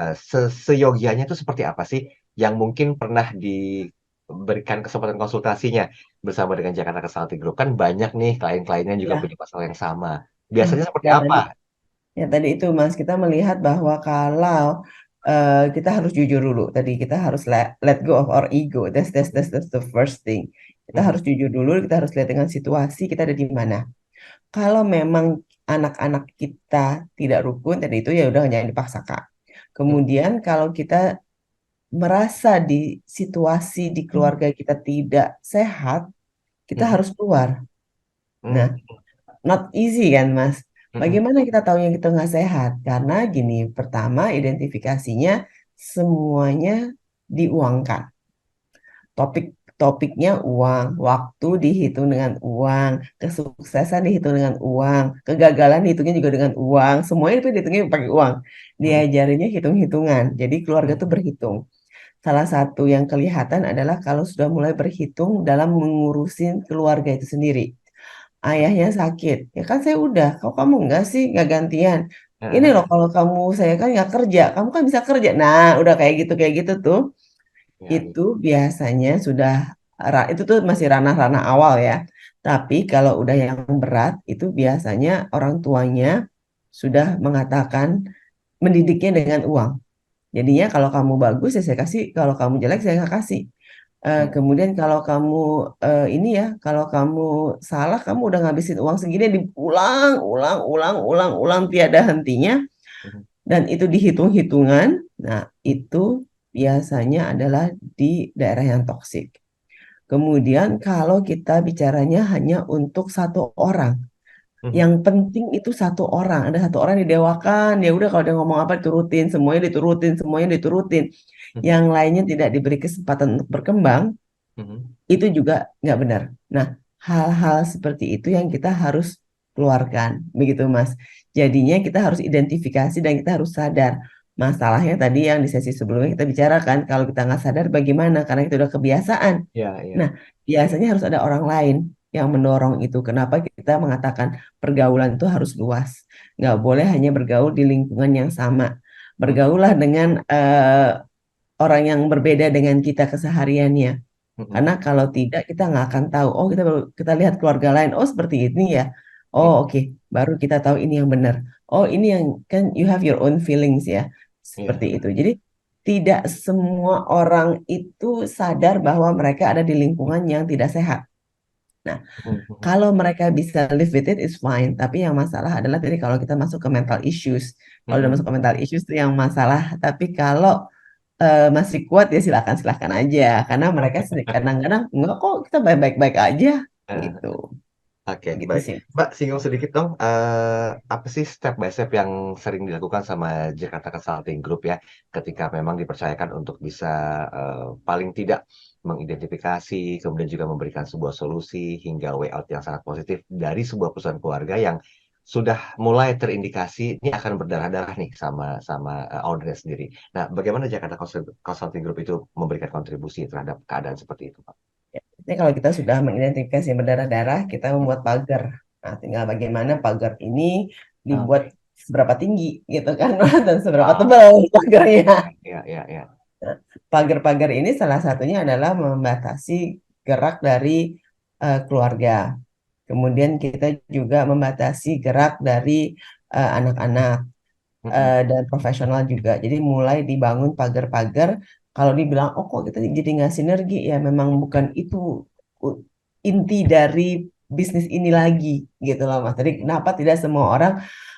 Seyogianya itu seperti apa sih yang mungkin pernah diberikan kesempatan konsultasinya bersama dengan Jakarta Consulting Group? Kan banyak nih klien-kliennya juga Ya. punya masalah yang sama. Biasanya seperti Ya, apa? tadi itu Mas, kita melihat bahwa kalau kita harus jujur dulu. Tadi kita harus let go of our ego. That's the first thing. Kita harus jujur dulu, kita harus lihat dengan situasi kita ada di mana. Kalau memang anak-anak kita tidak rukun, tadi itu ya udah jangan dipaksakan. Kemudian kalau kita merasa di situasi di keluarga kita tidak sehat, kita harus keluar. Nah, not easy kan, Mas? Bagaimana kita tahu yang kita nggak sehat? Karena gini, pertama identifikasinya semuanya diuangkan. Topiknya uang, waktu dihitung dengan uang, kesuksesan dihitung dengan uang, kegagalan dihitungnya juga dengan uang, semuanya itu dihitungnya pakai uang. Diajarinya hitung-hitungan, jadi keluarga tuh berhitung. Salah satu yang kelihatan adalah kalau sudah mulai berhitung dalam mengurusin keluarga itu sendiri. Ayahnya sakit, ya kan saya udah, kok kamu enggak sih, nggak gantian. Ini loh kalau kamu, saya kan nggak kerja, kamu kan bisa kerja. Nah, udah kayak gitu tuh. Itu biasanya sudah itu tuh masih ranah-ranah awal ya. Tapi kalau udah yang berat itu biasanya orang tuanya sudah mengatakan mendidiknya dengan uang. Jadinya kalau kamu bagus ya saya kasih, kalau kamu jelek saya nggak kasih. Kemudian kalau kamu ini ya, kalau kamu salah kamu udah ngabisin uang segini diulang, ulang tiada hentinya. Dan itu dihitung-hitungan. Nah, itu biasanya adalah di daerah yang toksik. Kemudian kalau kita bicaranya hanya untuk satu orang, yang penting itu satu orang, ada satu orang didewakan, ya udah kalau dia ngomong apa diturutin, semuanya diturutin. Yang lainnya tidak diberi kesempatan untuk berkembang, itu juga nggak benar. Nah, hal-hal seperti itu yang kita harus keluarkan, begitu Mas. Jadinya kita harus identifikasi dan kita harus sadar. Masalahnya tadi yang di sesi sebelumnya kita bicarakan, kalau kita nggak sadar bagaimana, karena kita udah kebiasaan. Nah, biasanya harus ada orang lain yang mendorong itu. Kenapa kita mengatakan pergaulan itu harus luas. Nggak boleh hanya bergaul di lingkungan yang sama. Bergaullah dengan orang yang berbeda dengan kita kesehariannya. Karena kalau tidak kita nggak akan tahu. Oh kita lihat keluarga lain. Oh seperti ini ya. Oh oke. Baru kita tahu ini yang benar. Oh ini yang kan you have your own feelings ya. Seperti itu. Jadi tidak semua orang itu sadar bahwa mereka ada di lingkungan yang tidak sehat. Nah, kalau mereka bisa live with it, it's fine. Tapi yang masalah adalah tadi kalau kita masuk ke mental issues. Kalau udah masuk ke mental issues itu yang masalah. Tapi kalau masih kuat ya silakan aja. Karena mereka kadang-kadang enggak kok kita baik-baik aja gitu. Oke, Gitu baik. sih. Mbak, singgung sedikit dong, apa sih step by step yang sering dilakukan sama Jakarta Consulting Group ya, ketika memang dipercayakan untuk bisa paling tidak mengidentifikasi, kemudian juga memberikan sebuah solusi hingga way out yang sangat positif dari sebuah perusahaan keluarga yang sudah mulai terindikasi ini akan berdarah-darah nih sama ownernya sendiri. Nah, bagaimana Jakarta Consulting Group itu memberikan kontribusi terhadap keadaan seperti itu, Pak? Jadi kalau kita sudah mengidentifikasi yang berdarah-darah, kita membuat pagar. Nah, tinggal bagaimana pagar ini dibuat seberapa tinggi gitu kan, dan seberapa tebal pagarnya. Ya. Pagar-pagar ini salah satunya adalah membatasi gerak dari keluarga. Kemudian kita juga membatasi gerak dari anak-anak dan profesional juga. Jadi mulai dibangun pagar-pagar. Kalau dibilang, oh kok kita jadi nggak sinergi, ya memang bukan itu inti dari bisnis ini lagi gitu loh Mas. Jadi kenapa tidak semua orang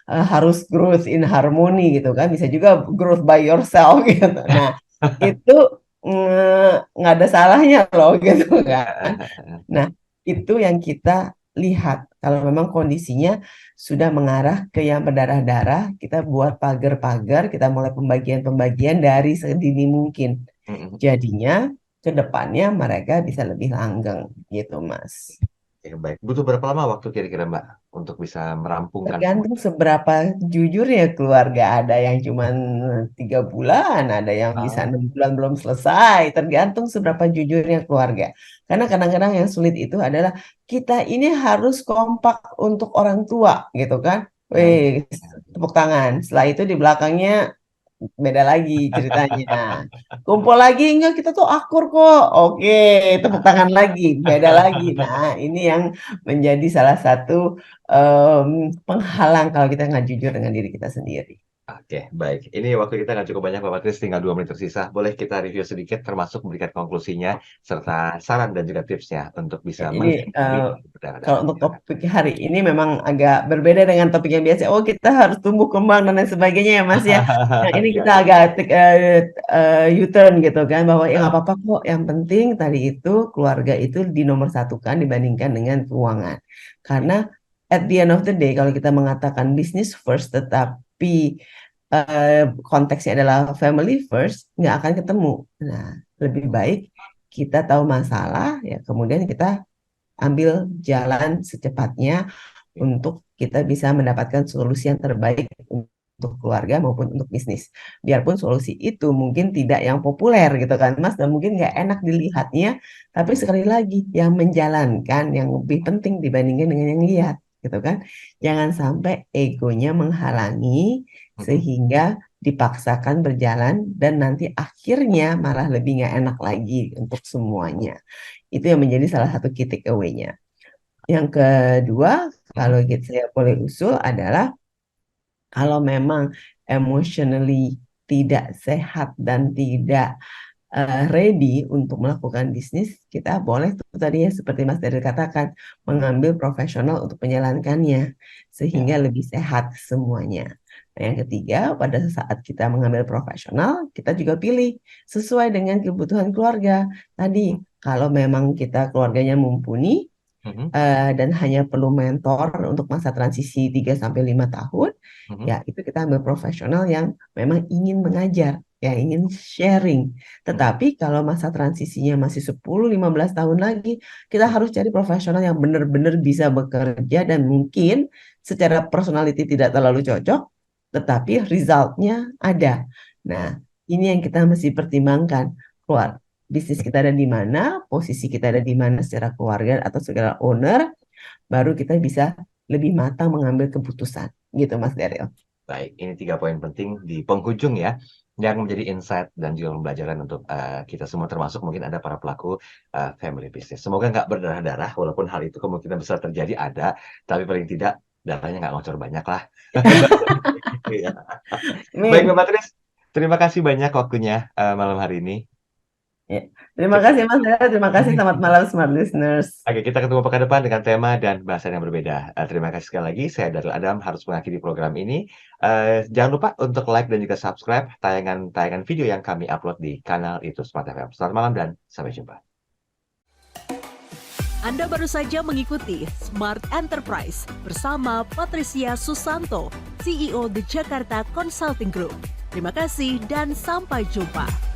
harus growth in harmony gitu kan? Bisa juga growth by yourself gitu. Nah itu nggak ada salahnya loh gitu kan. Nah itu yang kita lihat. Kalau memang kondisinya sudah mengarah ke yang berdarah-darah, kita buat pagar-pagar, kita mulai pembagian-pembagian dari sedini mungkin. Jadinya ke depannya mereka bisa lebih langgeng gitu, Mas. Oke, baik. Butuh berapa lama waktu kira-kira Mbak untuk bisa merampungkan Tergantung seberapa jujurnya keluarga. Ada yang cuma 3 bulan, ada yang bisa 6 bulan belum selesai. Tergantung seberapa jujurnya keluarga. Karena kadang-kadang yang sulit itu adalah kita ini harus kompak untuk orang tua, gitu kan? Wih, tepuk tangan. Setelah itu di belakangnya beda lagi ceritanya. Kumpul lagi, enggak kita tuh akur kok. Oke, tepuk tangan lagi, beda lagi. Nah, ini yang menjadi salah satu penghalang kalau kita nggak jujur dengan diri kita sendiri. Oke, baik. Ini waktu kita nggak cukup banyak, Mbak Patris, tinggal 2 menit tersisa. Boleh kita review sedikit, termasuk memberikan konklusinya, serta saran dan juga tipsnya untuk bisa Ini menghindari berdarah-darah. kalau untuk topik hari ini memang agak berbeda dengan topik yang biasa. Oh, kita harus tumbuh kembang dan lain sebagainya ya, Mas ya. Nah, ini kita agak U-turn gitu kan, bahwa ya nggak apa-apa kok. Yang penting tadi itu keluarga itu dinomorsatukan dibandingkan dengan keuangan. Karena at the end of the day, kalau kita mengatakan business first, tetapi konteksnya adalah family first, nggak akan ketemu. Nah, lebih baik kita tahu masalah, ya kemudian kita ambil jalan secepatnya untuk kita bisa mendapatkan solusi yang terbaik untuk keluarga maupun untuk bisnis. Biarpun solusi itu mungkin tidak yang populer gitu kan Mas, dan mungkin nggak enak dilihatnya, tapi sekali lagi yang menjalankan yang lebih penting dibandingkan dengan yang lihat gitu kan. Jangan sampai egonya menghalangi sehingga dipaksakan berjalan dan nanti akhirnya malah lebih nggak enak lagi untuk semuanya. Itu yang menjadi salah satu key takeaway-nya. Yang kedua, kalau saya boleh usul adalah kalau memang emotionally tidak sehat dan tidak ready untuk melakukan bisnis, kita boleh tuh tadi ya seperti Mas Daryl katakan, mengambil profesional untuk menjalankannya sehingga lebih sehat semuanya. Nah, yang ketiga, pada saat kita mengambil profesional, kita juga pilih sesuai dengan kebutuhan keluarga. Tadi, kalau memang kita keluarganya mumpuni dan hanya perlu mentor untuk masa transisi 3-5 tahun, ya itu kita ambil profesional yang memang ingin mengajar, ya ingin sharing. Tetapi kalau masa transisinya masih 10-15 tahun lagi, kita harus cari profesional yang benar-benar bisa bekerja dan mungkin secara personality tidak terlalu cocok, tetapi resultnya ada. Nah, ini yang kita mesti pertimbangkan. Keluar bisnis kita ada di mana, posisi kita ada di mana secara keluarga atau secara owner, baru kita bisa lebih matang mengambil keputusan. Gitu Mas Daryl. Baik, ini 3 poin penting di penghujung ya, yang menjadi insight dan juga pembelajaran untuk kita semua, termasuk mungkin ada para pelaku family business. Semoga nggak berdarah-darah, walaupun hal itu kemungkinan besar terjadi ada, tapi paling tidak darahnya nggak ngocor banyak lah. Baik Mbak Patris, terima kasih banyak waktunya malam hari ini. Ya. Terima kasih Mas Daryl, terima kasih, selamat malam Smart Listeners. Oke, kita ketemu pekan depan dengan tema dan bahasan yang berbeda. Terima kasih sekali lagi, saya Daryl Adam harus mengakhiri program ini. Jangan lupa untuk like dan juga subscribe tayangan video yang kami upload di kanal YouTube Smart FM. Selamat malam dan sampai jumpa. Anda baru saja mengikuti Smart Enterprise bersama Patricia Susanto, CEO The Jakarta Consulting Group. Terima kasih dan sampai jumpa.